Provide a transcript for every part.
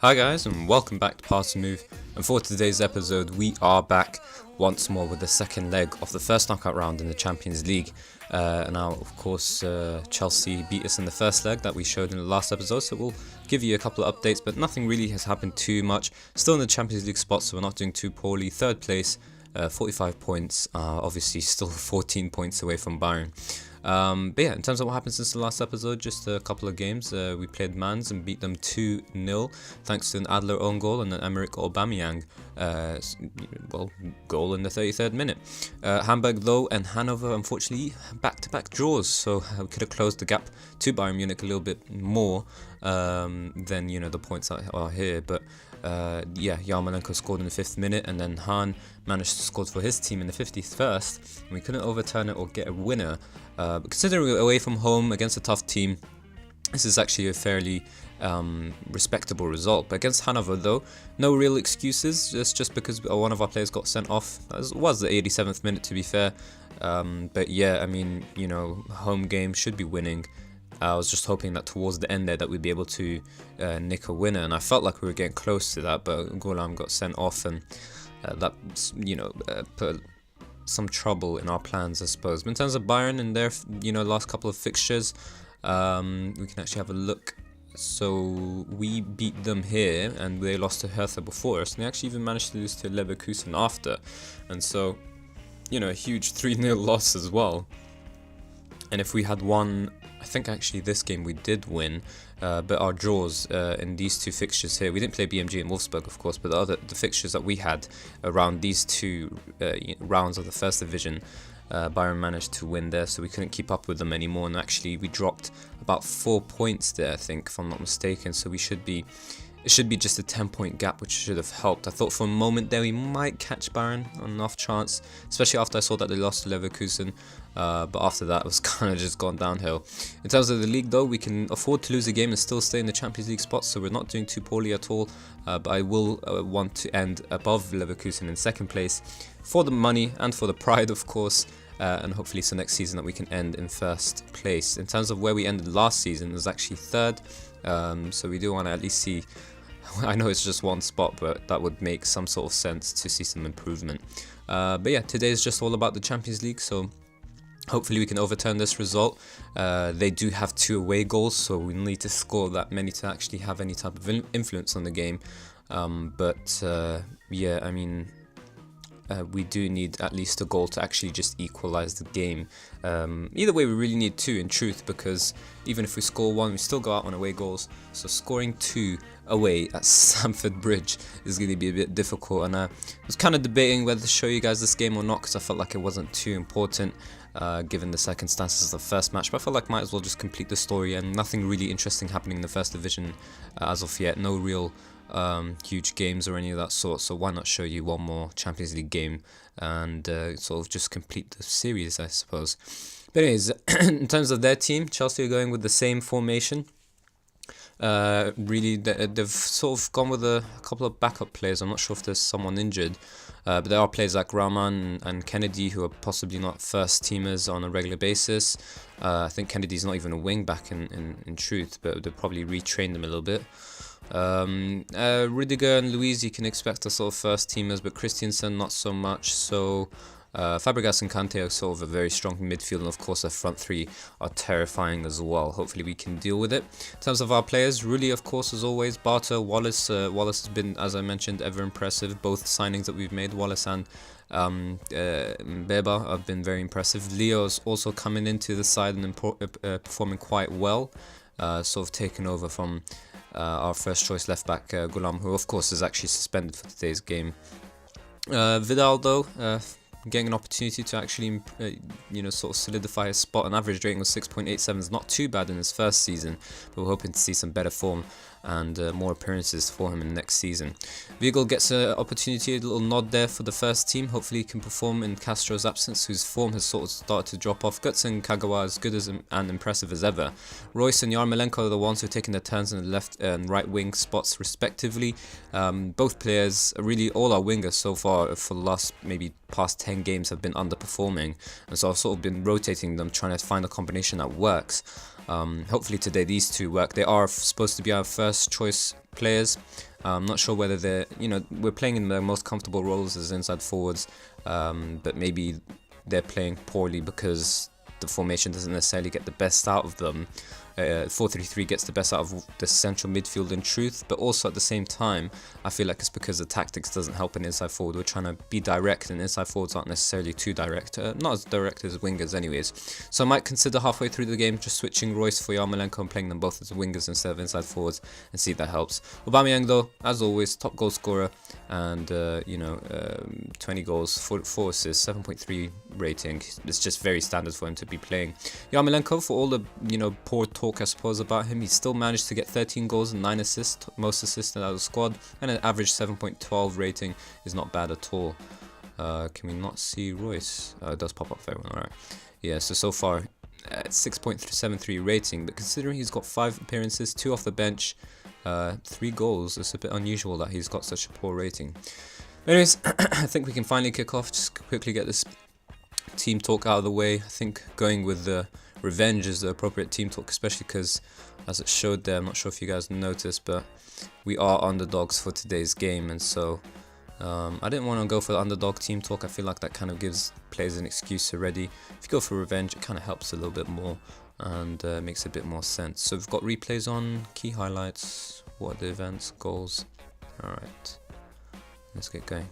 Hi guys, and welcome back to Pass and Move, and for today's episode we are back once more with the second leg of the first knockout round in the Champions League. Now of course Chelsea beat us in the first leg that we showed in the last episode, so we'll give you a couple of updates, but nothing really has happened too much. Still in the Champions League spot, so we're not doing too poorly. Third place, 45 points, obviously still 14 points away from Bayern. But yeah, in terms of what happened since the last episode, just a couple of games. We played Mans and beat them 2-0 thanks to an Adler own goal and an Emerick Aubameyang goal in the 33rd minute. Hamburg though and Hanover unfortunately back-to-back draws, so we could have closed the gap to Bayern Munich a little bit more than the points that are here. But Yarmolenko scored in the 5th minute, and then Hahn managed to score for his team in the 51st, and we couldn't overturn it or get a winner. But considering we're away from home against a tough team, this is actually a fairly respectable result. But against Hanover though, no real excuses. It's just because one of our players got sent off. It was the 87th minute, to be fair. But yeah, I mean, home game should be winning. I was just hoping that towards the end there that we'd be able to nick a winner, and I felt like we were getting close to that, but Golam got sent off, and that put some trouble in our plans, I suppose. But in terms of Bayern and their last couple of fixtures, we can actually have a look. So we beat them here, and they lost to Hertha before us, and they actually even managed to lose to Leverkusen after, and so a huge 3-0 loss as well. And if we had won, I think actually this game we did win, but our draws in these two fixtures here, we didn't play BMG and Wolfsburg of course, but the fixtures that we had around these two rounds of the first division, Bayern managed to win there, so we couldn't keep up with them anymore, and actually we dropped about 4 points there, I think, if I'm not mistaken, so it should be just a 10-point gap, which should have helped. I thought for a moment there we might catch Bayern on an off chance, especially after I saw that they lost to Leverkusen, but after that it was kind of just gone downhill. In terms of the league though, we can afford to lose a game and still stay in the Champions League spot, so we're not doing too poorly at all, but I will want to end above Leverkusen in second place for the money and for the pride, of course. And hopefully so next season that we can end in first place. In terms of where we ended last season, it was actually third, so we do want to at least see, I know it's just one spot, but that would make some sort of sense to see some improvement. But yeah, today is just all about the Champions League, so hopefully we can overturn this result. They do have 2 away goals, so we need to score that many to actually have any type of influence on the game. Yeah, I mean, we do need at least a goal to actually just equalize the game. Either way, we really need 2 in truth, because even if we score 1, we still go out on away goals, so scoring 2 away at Stamford Bridge is going to be a bit difficult. And I was kind of debating whether to show you guys this game or not, because I felt like it wasn't too important given the circumstances of the first match, but I felt like might as well just complete the story, and nothing really interesting happening in the first division as of yet. No real huge games or any of that sort, so why not show you one more Champions League game and sort of just complete the series, I suppose. But anyways, in terms of their team, Chelsea are going with the same formation. Really, they've sort of gone with a couple of backup players. I'm not sure if there's someone injured, but there are players like Rahman and Kennedy who are possibly not first teamers on a regular basis. I think Kennedy's not even a wing back in truth, but they'll probably retrain them a little bit. Rudiger and Luiz you can expect are sort of first teamers, but Christensen not so much. So Fabregas and Kante are sort of a very strong midfield, and of course the front 3 are terrifying as well. Hopefully we can deal with it. In terms of our players, really, of course, as always, Barter, Wallace. Wallace has been, as I mentioned, ever impressive. Both signings that we've made, Wallace and Beba, have been very impressive. Leo's also coming into the side and performing quite well, sort of taken over from our first choice left back Gulam, who of course is actually suspended for today's game. Vidal though, getting an opportunity to actually sort of solidify his spot. An average rating of 6.87 is not too bad in his first season, but we're hoping to see some better form and more appearances for him in the next season. Weigl gets an opportunity, a little nod there for the first team. Hopefully he can perform in Castro's absence, whose form has sort of started to drop off. Guts and Kagawa as good as and impressive as ever. Royce and Yarmolenko are the ones who are taking their turns in the left and right wing spots respectively. Both players, really all our wingers so far for the last maybe past 10 games have been underperforming, and so I've sort of been rotating them, trying to find a combination that works. Hopefully today these two work. They are supposed to be our first choice players, I'm not sure whether they're, we're playing in their most comfortable roles as inside forwards, but maybe they're playing poorly because the formation doesn't necessarily get the best out of them. 4-3-3 gets the best out of the central midfield in truth, but also at the same time I feel like it's because the tactics doesn't help an inside forward. We're trying to be direct and inside forwards aren't necessarily too direct, not as direct as wingers anyways. So I might consider halfway through the game just switching Royce for Yarmolenko and playing them both as wingers instead of inside forwards and see if that helps. Aubameyang though, as always, top goal scorer and 20 goals, 4 assists, 7.3 rating. It's just very standard for him to be playing. Yarmolenko, for all the poor talk I suppose about him, he still managed to get 13 goals and 9 assists, most assists out of the squad, and an average 7.12 rating is not bad at all. Can we not see Royce? It does pop up for everyone, alright. Yeah, so far 6.73 rating, but considering he's got 5 appearances, 2 off the bench, 3 goals, it's a bit unusual that he's got such a poor rating. Anyways, I think we can finally kick off, just quickly get this team talk out of the way. I think going with the revenge is the appropriate team talk, especially because as it showed there, I'm not sure if you guys noticed, but we are underdogs for today's game, and so I didn't want to go for the underdog team talk. I feel like that kind of gives players an excuse already. If you go for revenge, it kind of helps a little bit more and makes a bit more sense. So we've got replays on, key highlights, what are the events, goals. Alright, let's get going.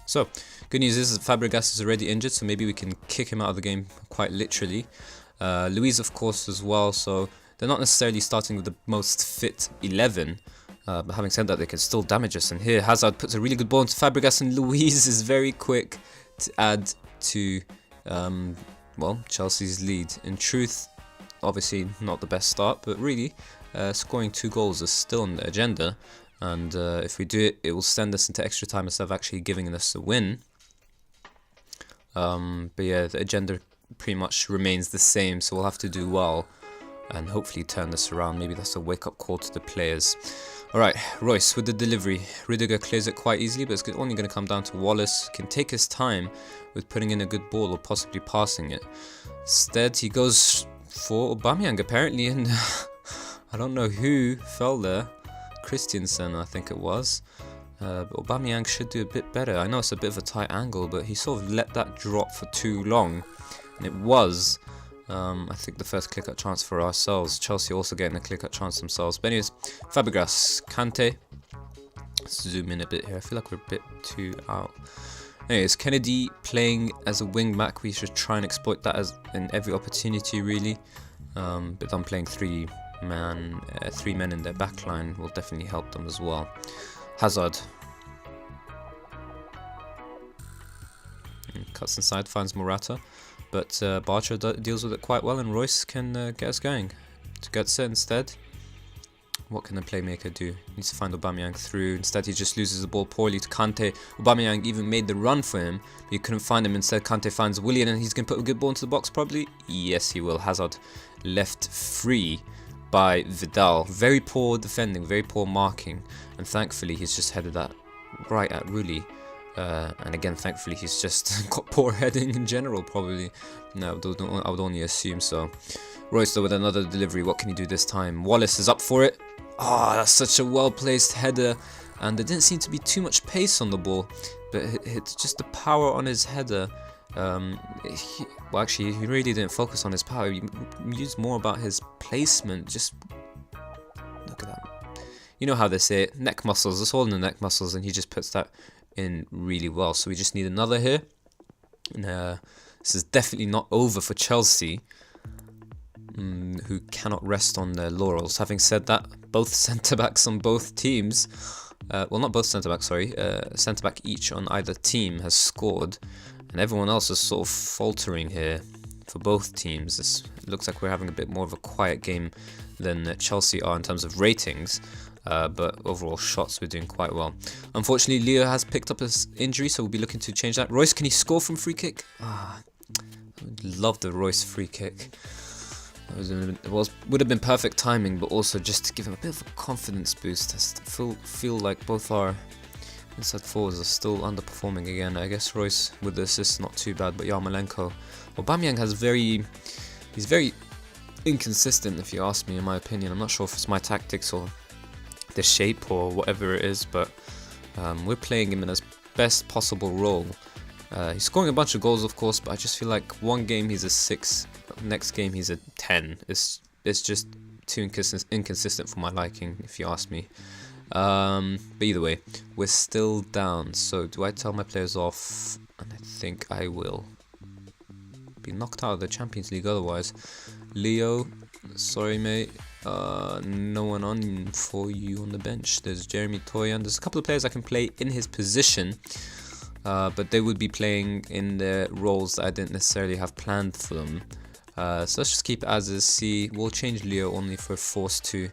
So, good news is that Fabregas is already injured, so maybe we can kick him out of the game quite literally. Luiz, of course, as well, so they're not necessarily starting with the most fit 11, but having said that, they can still damage us. And here, Hazard puts a really good ball into Fabregas, and Luiz is very quick to add to, Chelsea's lead. In truth, obviously not the best start, but really, scoring 2 goals is still on the agenda. And if we do it, it will send us into extra time instead of actually giving us a win. But yeah, the agenda pretty much remains the same, so we'll have to do well and hopefully turn this around. Maybe that's a wake-up call to the players. Alright, Royce with the delivery. Rudiger clears it quite easily, but it's only going to come down to Wallace. Can take his time with putting in a good ball or possibly passing it. Instead, he goes for Aubameyang apparently, and I don't know who fell there. Christensen, I think it was. But Aubameyang should do a bit better. I know it's a bit of a tight angle, but he sort of let that drop for too long. And it was, I think, the first clear-cut chance for ourselves. Chelsea also getting a clear-cut chance themselves. But anyways, Fabregas, Kante. Let's zoom in a bit here. I feel like we're a bit too out. Anyways, Kennedy playing as a wing-back. We should try and exploit that as in every opportunity, really. But them playing 3 men in their backline will definitely help them as well. Hazard. Cuts inside, finds Morata. But Bartra deals with it quite well, and Royce can get us going. To get set instead, what can the playmaker do? Needs to find Aubameyang through. Instead, he just loses the ball poorly to Kante. Aubameyang even made the run for him, but he couldn't find him. Instead, Kante finds Willian, and he's going to put a good ball into the box, probably. Yes, he will. Hazard left free by Vidal. Very poor defending, very poor marking, and thankfully, he's just headed that right at Rulli. And again, thankfully, he's just got poor heading in general, probably. No, I would only assume so. Royce, though, with another delivery. What can he do this time? Wallace is up for it. Ah, that's such a well-placed header. And there didn't seem to be too much pace on the ball. But it's just the power on his header. Actually, he really didn't focus on his power. He used more about his placement. Just look at that. You know how they say it. Neck muscles. It's all in the neck muscles. And he just puts that in really well. So we just need another here. This is definitely not over for Chelsea, who cannot rest on their laurels. Having said that, both centre-backs on both teams, well, not both centre-backs, sorry, centre-back each on either team has scored, and everyone else is sort of faltering here for both teams. It looks like we're having a bit more of a quiet game than Chelsea are in terms of ratings. But overall shots, we're doing quite well. Unfortunately, Leo has picked up his injury, so we'll be looking to change that. Royce, can he score from free kick? I would love the Royce free kick. Would have been perfect timing, but also just to give him a bit of a confidence boost. I feel like both our inside forwards are still underperforming again. I guess Royce with the assist not too bad, but Yarmolenko. Aubameyang he's very inconsistent, if you ask me, in my opinion. I'm not sure if it's my tactics or the shape or whatever it is, but we're playing him in his best possible role. He's scoring a bunch of goals, of course, but I just feel like one game he's a 6, next game he's a 10. It's just too inconsistent for my liking, if you ask me. But either way, we're still down. So do I tell my players off? And I think I will. Be knocked out of the Champions League otherwise. Leo, sorry mate, no one on for you on the bench. There's Jeremy Toyan. There's a couple of players I can play in his position, but they would be playing in the roles that I didn't necessarily have planned for them. So let's just keep it as is. See, we'll change Leo only for forced to,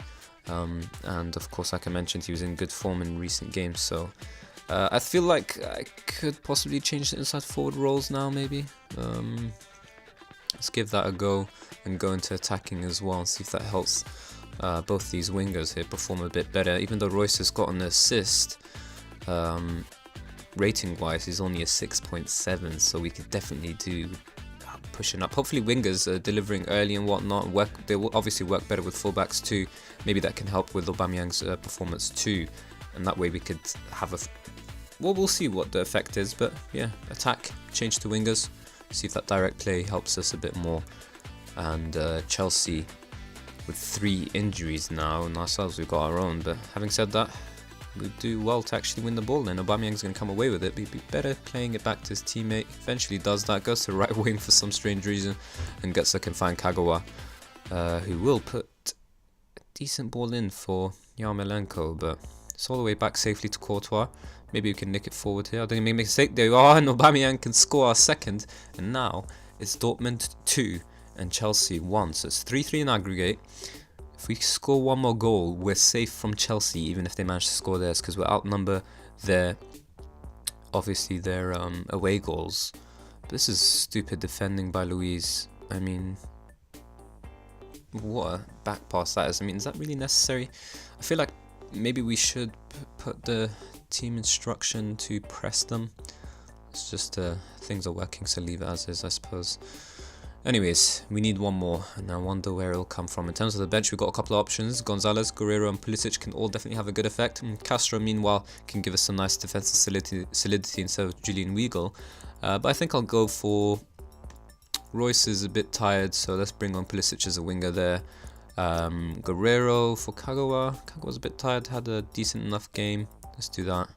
and of course, like I mentioned, he was in good form in recent games, so I feel like I could possibly change the inside forward roles now, maybe. Let's give that a go and go into attacking as well and see if that helps both these wingers here perform a bit better. Even though Royce has got an assist, rating wise he's only a 6.7, so we could definitely do pushing up. Hopefully wingers are delivering early and whatnot. They will obviously work better with fullbacks too. Maybe that can help with Aubameyang's performance too, and that way we could have a well, we'll see what the effect is, but yeah, attack, change to wingers, see if that direct play helps us a bit more. And Chelsea with 3 injuries now, and ourselves we've got our own, but having said that, we do well to actually win the ball, and Aubameyang's going to come away with it. We'd be better playing it back to his teammate. Eventually does that, goes to right wing for some strange reason, and Götze can find Kagawa, who will put a decent ball in for Yarmolenko, but it's all the way back safely to Courtois. Maybe we can nick it forward here. I don't make a mistake. There we are, and Aubameyang can score our second, and now it's Dortmund 2 and Chelsea 1, so it's 3-3 in aggregate. If we score one more goal, we're safe from Chelsea, even if they manage to score theirs, because we'll outnumber their away goals. But this is stupid defending by Luiz. I mean, what a back pass that is. I mean, is that really necessary? I feel like maybe we should put the team instruction to press them. It's just things are working, so leave it as is, I suppose. Anyways, we need one more, and I wonder where it'll come from. In terms of the bench, we've got a couple of options. Gonzalez, Guerrero and Pulisic can all definitely have a good effect. And Castro, meanwhile, can give us some nice defensive solidity instead of Julian Weigl. But I think I'll go for... Royce is a bit tired, so let's bring on Pulisic as a winger there. Guerrero for Kagawa. Kagawa's a bit tired, had a decent enough game. Let's do that.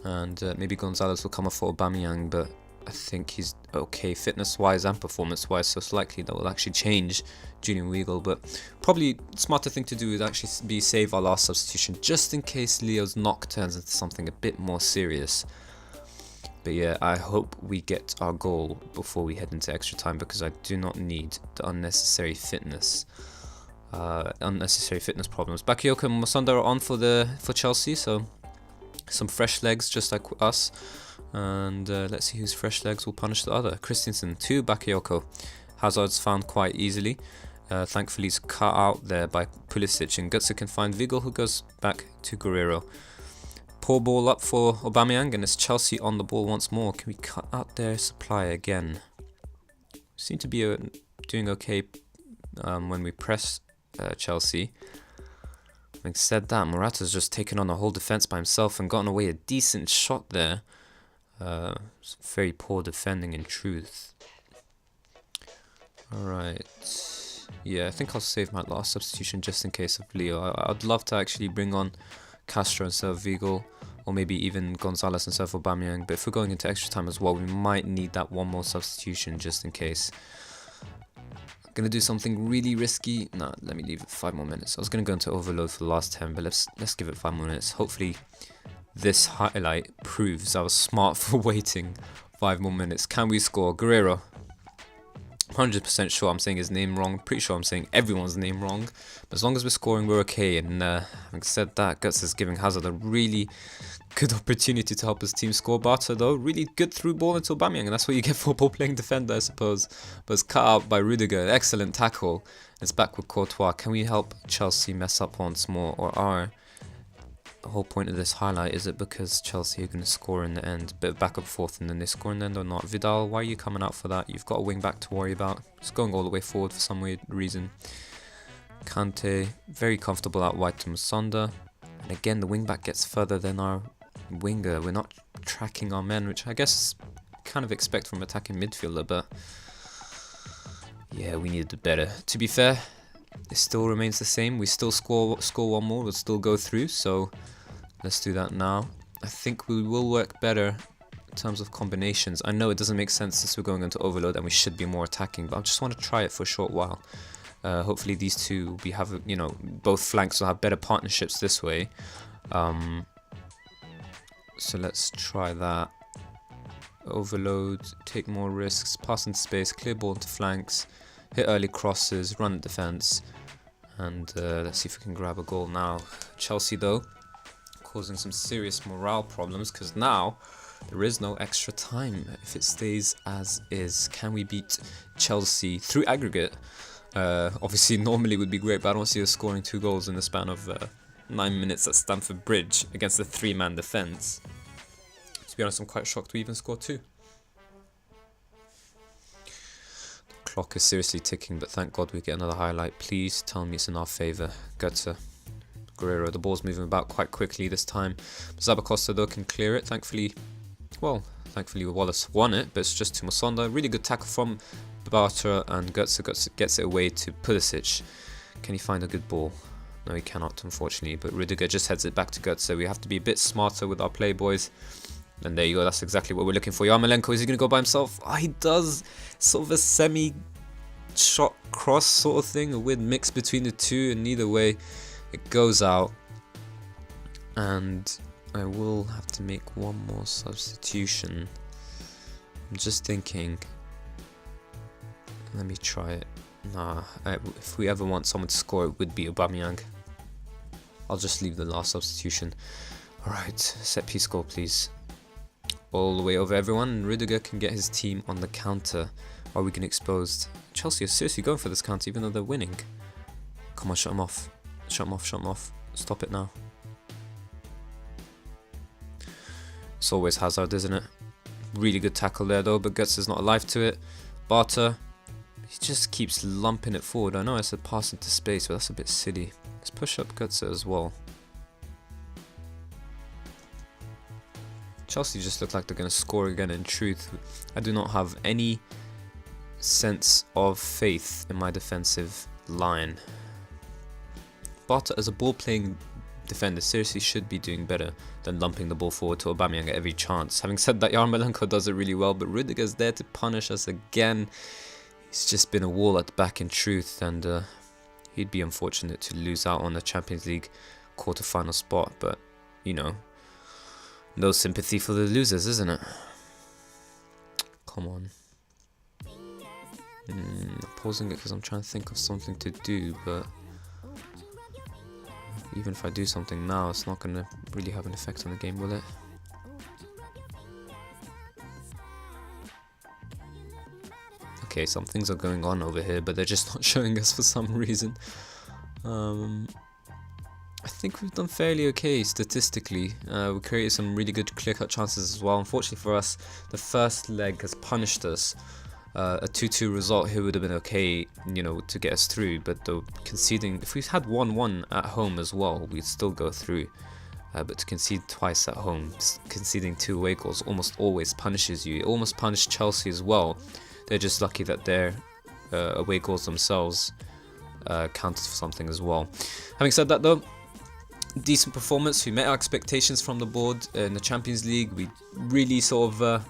And maybe Gonzalez will come off for Aubameyang, but I think he's okay fitness-wise and performance-wise, so it's likely that will actually change Julian Weigl. But probably smarter thing to do would actually be save our last substitution, just in case Leo's knock turns into something a bit more serious. But yeah, I hope we get our goal before we head into extra time, because I do not need the unnecessary fitness problems. Bakayoko and Musonda are on for Chelsea, so some fresh legs just like us. And let's see whose fresh legs will punish the other. Christensen to Bakayoko. Hazard's found quite easily. Thankfully he's cut out there by Pulisic, and Götze can find Weigl, who goes back to Guerrero. Poor ball up for Aubameyang, and it's Chelsea on the ball once more. Can we cut out their supply again? Seem to be doing okay when we press Chelsea. Having said that, Morata's just taken on a whole defense by himself and gotten away a decent shot there. Very poor defending in truth. Alright. Yeah, I think I'll save my last substitution just in case of Leo. I'd love to actually bring on Castro instead of Weigl, or maybe even Gonzalez instead of Aubameyang. But if we're going into extra time as well, we might need that one more substitution just in case. I'm going to do something really risky. No, let me leave it 5 more minutes. I was going to go into overload for the last 10, but let's give it 5 more minutes. Hopefully this highlight proves I was smart for waiting 5 more minutes. Can we score? Guerrero. 100% sure I'm saying his name wrong. Pretty sure I'm saying everyone's name wrong. But as long as we're scoring, we're okay. And having said that, Götze is giving Hazard a really good opportunity to help his team score. Barca, though, really good through ball into Aubameyang. And that's what you get for a ball-playing defender, I suppose. But it's cut out by Rudiger. Excellent tackle. It's back with Courtois. Can we help Chelsea mess up once more? Or are... The whole point of this highlight, is it because Chelsea are going to score in the end? Bit of back and forth, and then they score in the end or not? Vidal, why are you coming out for that? You've got a wing back to worry about. It's going all the way forward for some weird reason. Kante, very comfortable out wide to Musonda. And again, the wing-back gets further than our winger. We're not tracking our men, which I guess kind of expect from attacking midfielder, but yeah, we needed better. To be fair, it still remains the same. We still score one more, we'll still go through, so let's do that now. I think we will work better in terms of combinations. I know it doesn't make sense since we're going into overload and we should be more attacking, but I just want to try it for a short while. Hopefully these two will have, you know, both flanks will have better partnerships this way. So let's try that. Overload, take more risks, pass in space, clear ball into flanks, hit early crosses, run at defense, and let's see if we can grab a goal now. Chelsea though, causing some serious morale problems because now there is no extra time if it stays as is. Can we beat Chelsea through aggregate? Obviously normally would be great, but I don't see us scoring 2 goals in the span of 9 minutes at Stamford Bridge against a 3-man defence. To be honest, I'm quite shocked we even scored 2. The clock is seriously ticking, but thank God we get another highlight. Please tell me it's in our favour. Götze, Guerrero, the ball's moving about quite quickly this time. Zabacosta though can clear it, thankfully Wallace won it, but it's just to Musonda. Really good tackle from Bartra, and Götze gets it away to Pulisic. Can he find a good ball? No, he cannot, unfortunately, but Rudiger just heads it back to Götze. We have to be a bit smarter with our play, boys. And there you go, that's exactly what we're looking for. Yarmolenko, is he going to go by himself? Oh, he does. Sort of a semi-shot cross sort of thing, a weird mix between the two, and either way, it goes out. And I will have to make one more substitution. I'm just thinking, let me try it. Nah, if we ever want someone to score, it would be Aubameyang. I'll just leave the last substitution. Alright, set piece goal please. All the way over everyone, and Rudiger can get his team on the counter. Are we getting exposed? Chelsea are seriously going for this counter even though they're winning. Come on, shut him off. Shut him off, shut him off. Stop it now. It's always Hazard, isn't it? Really good tackle there though, but Götze is not alive to it. Bartra, he just keeps lumping it forward. I know I said pass into space, but that's a bit silly. Let's push up Götze as well. Chelsea just look like they're going to score again. In truth, I do not have any sense of faith in my defensive line. Bartra, as a ball-playing defender, seriously should be doing better than lumping the ball forward to Aubameyang at every chance. Having said that, Yarmolenko does it really well, but Rudiger's there to punish us again. He's just been a wall at the back in truth, and he'd be unfortunate to lose out on the Champions League quarter-final spot, but, you know, no sympathy for the losers, isn't it? Come on. I'm pausing it because I'm trying to think of something to do, but even if I do something now, it's not going to really have an effect on the game, will it? Okay, some things are going on over here, but they're just not showing us for some reason. I think we've done fairly okay statistically. We created some really good clear-cut chances as well. Unfortunately for us, the first leg has punished us. A 2-2 result here would have been okay, you know, to get us through. But the conceding, if we had 1-1 at home as well, we'd still go through. But to concede twice at home, conceding 2 away goals almost always punishes you. It almost punished Chelsea as well. They're just lucky that their away goals themselves counted for something as well. Having said that though, decent performance. We met our expectations from the board in the Champions League. We really sort of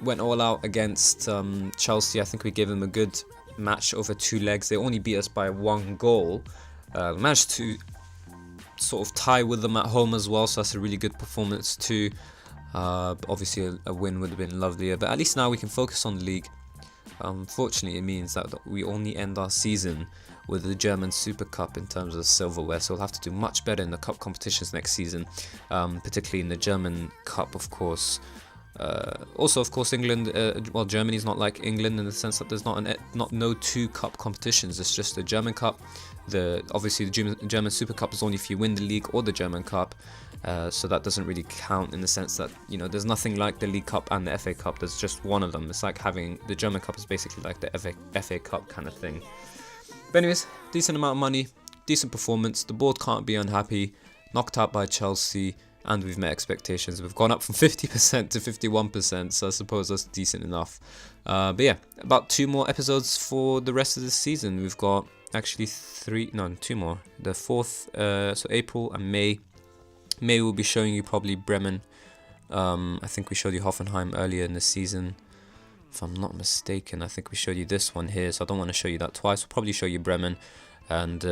went all out against Chelsea. I think we gave them a good match over 2 legs. They only beat us by 1 goal. Managed to sort of tie with them at home as well, so that's a really good performance too. Obviously a win would have been lovelier, but at least now we can focus on the league. Unfortunately, it means that we only end our season with the German Super Cup in terms of silverware, so we'll have to do much better in the cup competitions next season, particularly in the German Cup, of course. Also, of course, England, well, Germany's not like England in the sense that there's no 2 cup competitions. It's just the German Cup. Obviously the German Super Cup is only if you win the league or the German Cup, so that doesn't really count in the sense that, you know, there's nothing like the League Cup and the FA Cup. There's just one of them. It's like having the German Cup is basically like the FA Cup kind of thing. But anyways, decent amount of money, decent performance. The board can't be unhappy. knocked out by Chelsea, and we've met expectations. We've gone up from 50% to 51%, so I suppose that's decent enough. But yeah, about 2 more episodes for the rest of the season. We've got actually 2 more. The 4th, so April and May. May we'll be showing you probably Bremen. I think we showed you Hoffenheim earlier in the season, if I'm not mistaken. I think we showed you this one here, so I don't want to show you that twice. We'll probably show you Bremen, and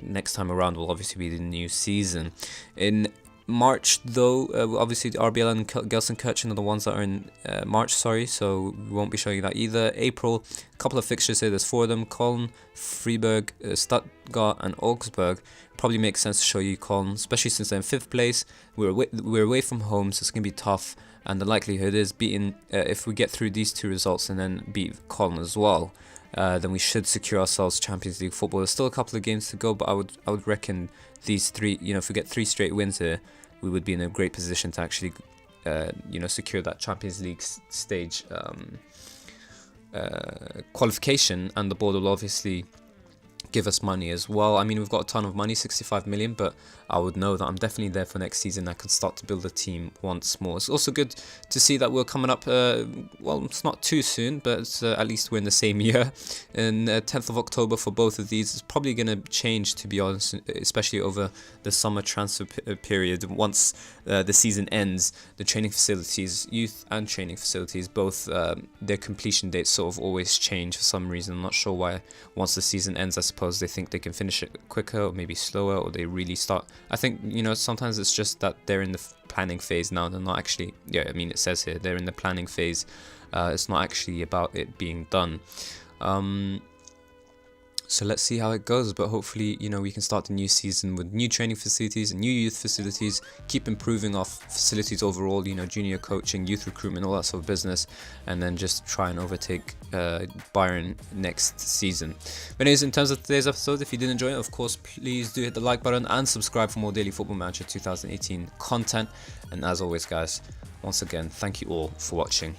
next time around will obviously be the new season. In March, though, obviously RBL and Gelsenkirchen are the ones that are in March, so we won't be showing you that either. April, a couple of fixtures here, there's 4 of them: Köln, Freiburg, Stuttgart and Augsburg. Probably makes sense to show you Köln, especially since they're in 5th place. We're away from home, so it's going to be tough, and the likelihood is beating, if we get through these 2 results and then beat Köln as well, then we should secure ourselves Champions League football. There's still a couple of games to go, but I would reckon these 3, if we get 3 straight wins here, we would be in a great position to actually, secure that Champions League stage qualification, and the board will obviously give us money as well. I mean, we've got a ton of money, 65 million, but I would know that I'm definitely there for next season. I could start to build a team once more. It's also good to see that we're coming up, well, it's not too soon, but at least we're in the same year. And 10th of October for both of these. It's probably going to change, to be honest, especially over the summer transfer period. Once the season ends, the training facilities, youth and training facilities, both their completion dates sort of always change for some reason. I'm not sure why. Once the season ends, I suppose they think they can finish it quicker or maybe slower, or they really start. I think, sometimes it's just that they're in the planning phase now. They're not actually, I mean, it says here they're in the planning phase. It's not actually about it being done. So let's see how it goes, but hopefully, we can start the new season with new training facilities and new youth facilities, keep improving our facilities overall, junior coaching, youth recruitment, all that sort of business, and then just try and overtake Bayern next season. But anyways, in terms of today's episode, if you did enjoy it, of course, please do hit the like button and subscribe for more daily Football Manager 2018 content. And as always, guys, once again, thank you all for watching.